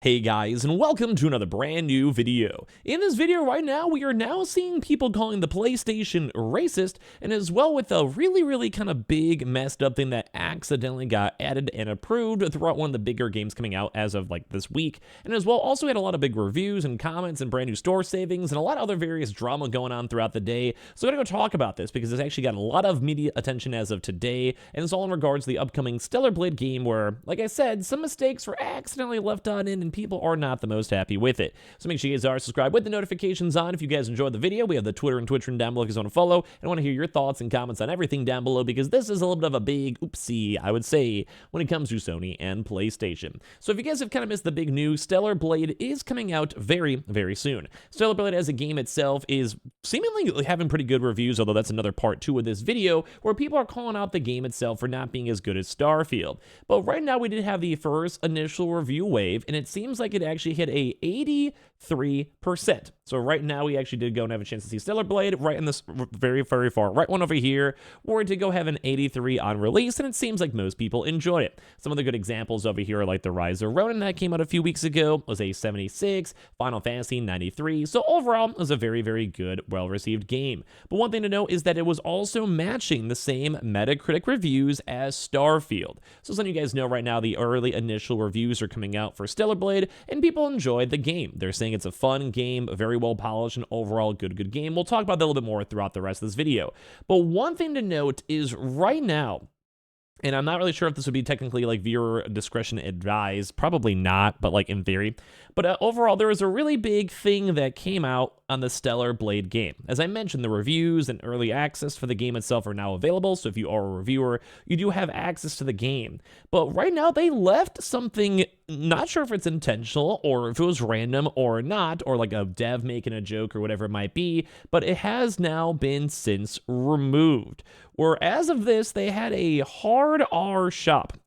Hey guys, and welcome to another brand new video. In this video right now, we are now seeing people calling the PlayStation racist, and as well with a really kind of big messed up thing that accidentally got added and approved throughout one of the bigger games coming out as of like this week. And as well, also had a lot of big reviews and comments and brand new store savings and a lot of other various drama going on throughout the day. So I'm gonna go talk about this because it's actually got a lot of media attention as of today, and it's all in regards to the upcoming Stellar Blade game where, like I said, some mistakes were accidentally left on in and people are not the most happy with it. So make sure you guys are subscribed with the notifications on. If you guys enjoyed the video, we have the Twitter and Twitch down below if you want to follow. And I want to hear your thoughts and comments on everything down below because this is a little bit of a big oopsie, I would say, when it comes to Sony and PlayStation. So if you guys have kind of missed the big news, Stellar Blade is coming out very soon. Stellar Blade as a game itself is seemingly having pretty good reviews, although that's another part 2 of this video where people are calling out the game itself for not being as good as Starfield. But right now we did have the first initial review wave, and it seems like it actually hit a 83%. So right now we actually did go and have a chance to see Stellar Blade right in this very far right one over here, where it did go have an 83 on release, and it seems like most people enjoyed it. Some of the good examples over here are like the Rise of Ronin that came out a few weeks ago was a 76, Final Fantasy 93. So overall, it was a very good, well-received game. But one thing to note is that it was also matching the same Metacritic reviews as Starfield. So some of you guys know right now the early initial reviews are coming out for Stellar Blade, and people enjoyed the game. They're saying it's a fun game, very well polished, and overall good game. We'll talk about that a little bit more throughout the rest of this video. But one thing to note is right now, and I'm not really sure if this would be technically like viewer discretion advised, probably not, but like in theory. But overall, there was a really big thing that came out on the Stellar Blade game. As I mentioned, the reviews and early access for the game itself are now available, so if you are a reviewer, you do have access to the game. But right now, they left something, not sure if it's intentional or if it was random or not, or like a dev making a joke or whatever it might be, but it has now been since removed. Where as of this, they had a hard R shop,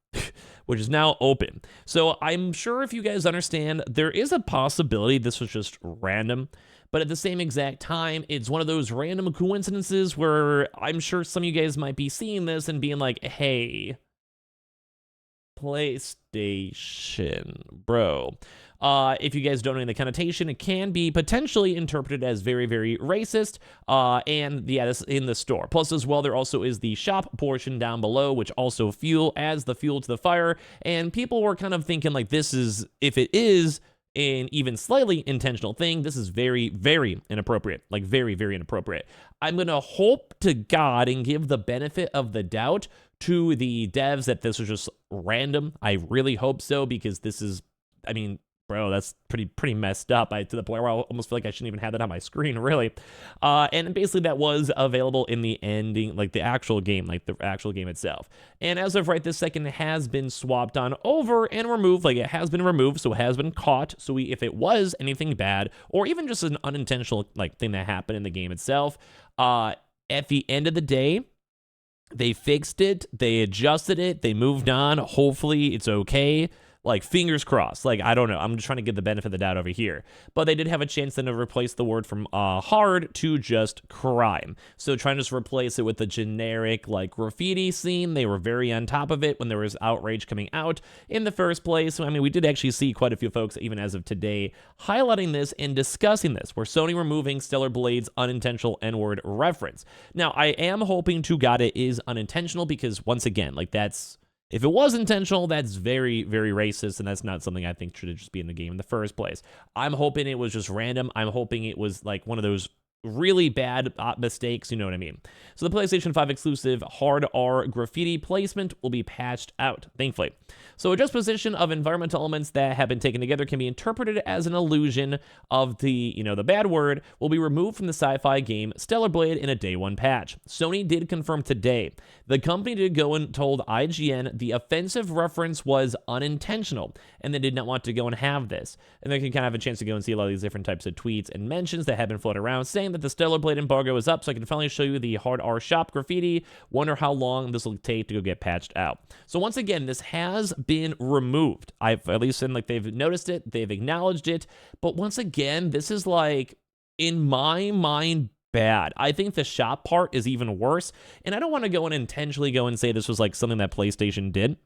which is now open. So I'm sure if you guys understand, there is a possibility this was just random, but at the same exact time, it's one of those random coincidences where I'm sure some of you guys might be seeing this and being like, hey, PlayStation, bro. If you guys don't know the connotation, it can be potentially interpreted as very racist, and yeah, this in the store. Plus, as well, there also is the shop portion down below, which also adds the fuel to the fire, and people were kind of thinking like this is, if it is an even slightly intentional thing, this is very inappropriate, like very inappropriate. I'm gonna hope to God and give the benefit of the doubt to the devs that this was just random. I really hope so, because this is, I mean, bro, that's pretty messed up. To the point where I almost feel like I shouldn't even have that on my screen, really. And basically that was available in the ending, like the actual game itself. And as of right this second, it has been swapped on over and removed. Like, it has been removed, so it has been caught. So if it was anything bad, or even just an unintentional like thing that happened in the game itself, at the end of the day, they fixed it, they adjusted it, they moved on. Hopefully it's okay. Like, fingers crossed. Like, I don't know. I'm just trying to give the benefit of the doubt over here. But they did have a chance then to replace the word from hard to just crime. So trying to just replace it with the generic, like, graffiti scene. They were very on top of it when there was outrage coming out in the first place. So, I mean, we did actually see quite a few folks, even as of today, highlighting this and discussing this, where Sony removing Stellar Blade's unintentional N-word reference. Now, I am hoping to God it is unintentional, because once again, like, that's... if it was intentional, that's very racist, and that's not something I think should just be in the game in the first place. I'm hoping it was just random. I'm hoping it was like one of those really bad mistakes, you know what I mean? So the PlayStation 5 exclusive hard R graffiti placement will be patched out, thankfully. So a juxtaposition of environmental elements that have been taken together can be interpreted as an illusion of the bad word will be removed from the sci-fi game Stellar Blade in a day one patch. Sony did confirm today. The company did go and told IGN the offensive reference was unintentional, and they did not want to go and have this. And they can kind of have a chance to go and see a lot of these different types of tweets and mentions that have been floated around saying that the Stellar Blade embargo is up, so I can finally show you the hard R shop graffiti. Wonder how long this will take to go get patched out. So once again, this has been removed. I've at least said like they've noticed it, they've acknowledged it, but once again, this is like, in my mind, bad. I think the shop part is even worse, and I don't want to go and intentionally go and say this was like something that PlayStation did.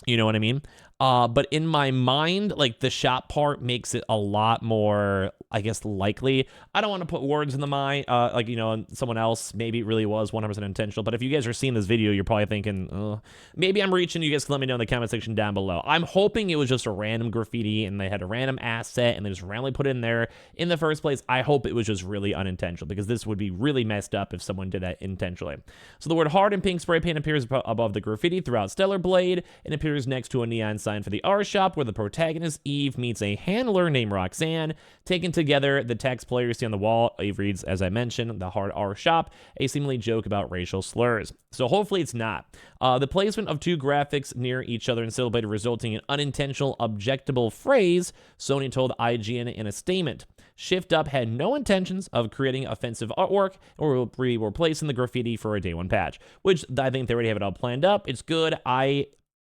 You know what I mean? But in my mind, like, the shop part makes it a lot more, I guess, likely. I don't want to put words in the mind, like, someone else, maybe it really was 100% intentional. But if you guys are seeing this video, you're probably thinking, maybe I'm reaching. You guys can let me know in the comment section down below. I'm hoping it was just a random graffiti and they had a random asset and they just randomly put it in there in the first place. I hope it was just really unintentional, because this would be really messed up if someone did that intentionally. So the word hard in pink spray paint appears above the graffiti throughout Stellar Blade and appears next to a neon sign for the R shop, where the protagonist Eve meets a handler named Roxanne. Taken together, the text players see on the wall, Eve reads, as I mentioned, the hard R shop, a seemingly joke about racial slurs. So hopefully it's not. The placement of two graphics near each other in Stellar Blade resulting in unintentional objectable phrase, Sony told IGN in a statement. Shift Up had no intentions of creating offensive artwork or replacing the graffiti for a day one patch, which I think they already have it all planned up. It's good.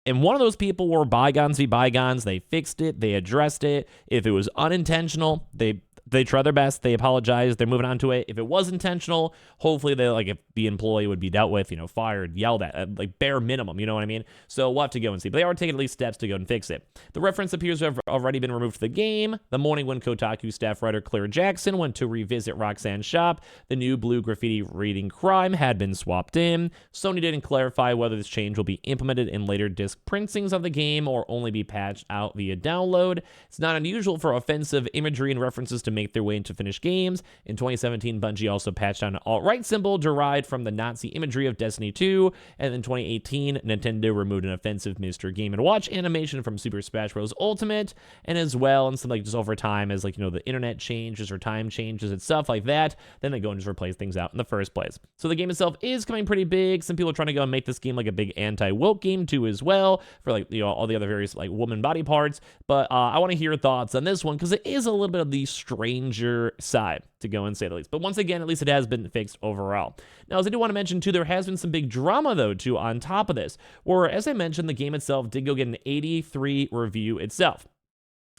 And one of those people where bygones be bygones. They fixed it. They addressed it. If it was unintentional, they try their best. They apologize. They're moving on to it. If it was intentional, hopefully if the employee would be dealt with, fired, yelled at, like bare minimum, you know what I mean? So we'll have to go and see. But they are taking at least steps to go and fix it. The reference appears to have already been removed from the game. The morning when Kotaku staff writer Claire Jackson went to revisit Roxanne's shop, the new blue graffiti reading crime had been swapped in. Sony didn't clarify whether this change will be implemented in later disc printings of the game or only be patched out via download. It's not unusual for offensive imagery and references to make their way into finished games. In 2017, Bungie also patched out an alt-right symbol derived from the Nazi imagery of Destiny 2, and in 2018, Nintendo removed an offensive Mr. Game & Watch animation from Super Smash Bros. Ultimate, and as well, and some just over time, as the internet changes or time changes and stuff like that, then they go and just replace things out in the first place. So the game itself is coming pretty big. Some people are trying to go and make this game like a big anti-woke game too as well, for all the other various woman body parts. But I want to hear your thoughts on this one, because it is a little bit of the stranger side, to go and say the least. But once again, at least it has been fixed overall. Now, as I do want to mention too, there has been some big drama though too on top of this, where, as I mentioned, the game itself did go get an 83 review itself.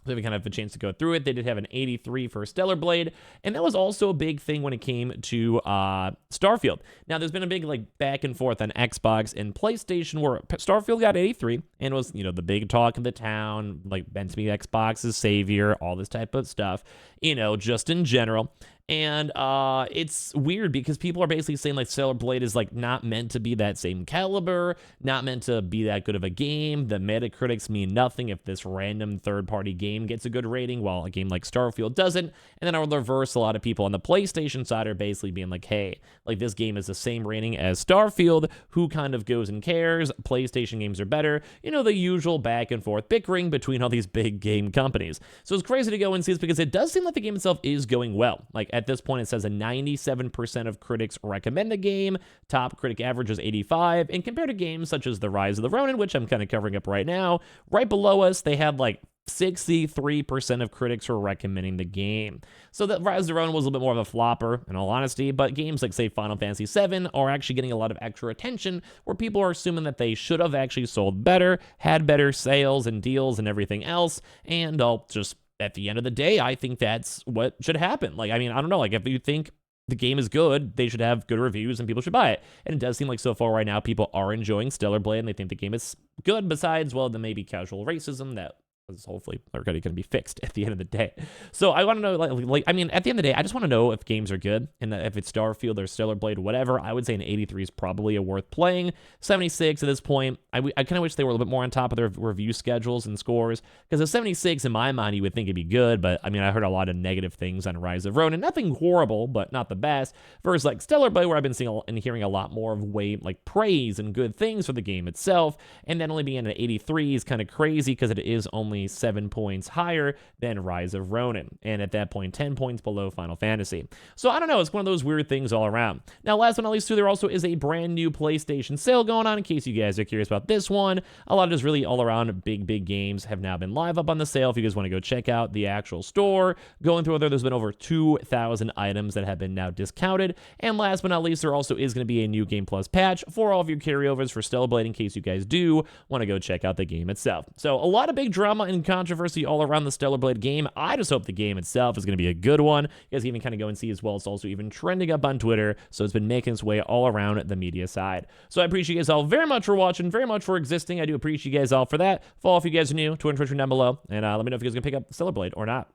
So we kind of have a chance to go through it. They did have an 83 for Stellar Blade, and that was also a big thing when it came to Starfield. Now, there's been a big back and forth on Xbox and PlayStation, where Starfield got 83 and was the big talk of the town, meant to be Xbox's savior, all this type of stuff, just in general. And it's weird because people are basically saying Stellar Blade is not meant to be that same caliber, not meant to be that good of a game. The Metacritics mean nothing if this random third-party game gets a good rating, while a game like Starfield doesn't. And then on the reverse, a lot of people on the PlayStation side are basically being hey, this game is the same rating as Starfield. Who kind of goes and cares? PlayStation games are better. The usual back and forth bickering between all these big game companies. So it's crazy to go and see this, because it does seem like the game itself is going well. At this point, it says a 97% of critics recommend the game. Top critic average is 85. And compared to games such as The Rise of the Ronin, which I'm kind of covering up right now, right below us, they had 63% of critics were recommending the game. So that Rise of the Ronin was a little bit more of a flopper, in all honesty, but games like, say, Final Fantasy VII are actually getting a lot of extra attention, where people are assuming that they should have actually sold better, had better sales and deals and everything else, and I'll just... At the end of the day, I think that's what should happen. I don't know, if you think the game is good, they should have good reviews and people should buy it. And it does seem like so far right now, people are enjoying Stellar Blade and they think the game is good, besides, well, the maybe casual racism that is hopefully already going to be fixed at the end of the day. So I want to know, at the end of the day, I just want to know if games are good, and that if it's Starfield or Stellar Blade, whatever. I would say an 83 is probably a worth playing. 76 at this point, I kind of wish they were a little bit more on top of their review schedules and scores, because a 76 in my mind, you would think it'd be good, but I heard a lot of negative things on Rise of Ronin. Nothing horrible, but not the best. Versus Stellar Blade, where I've been seeing and hearing a lot more of praise and good things for the game itself, and then only being an 83 is kind of crazy, because it is only 7 points higher than Rise of Ronin, and at that point 10 points below Final Fantasy. So I don't know, it's one of those weird things all around. Now, last but not least too, there also is a brand new PlayStation sale going on, in case you guys are curious about this one. A lot of just really all around big games have now been live up on the sale. If you guys want to go check out the actual store, going through there's been over 2,000 items that have been now discounted. And last but not least, there also is going to be a new Game Plus patch for all of your carryovers for Stellar Blade, in case you guys do want to go check out the game itself. So a lot of big drama and controversy all around the Stellar Blade game. I just hope the game itself is going to be a good one. You guys can even kind of go and see as well. It's also even trending up on Twitter, so it's been making its way all around the media side. So I appreciate you guys all very much for watching, very much for existing. I do appreciate you guys all for that. Follow if you guys are new, Twitter and Twitch down below, and let me know if you guys can pick up Stellar Blade or not.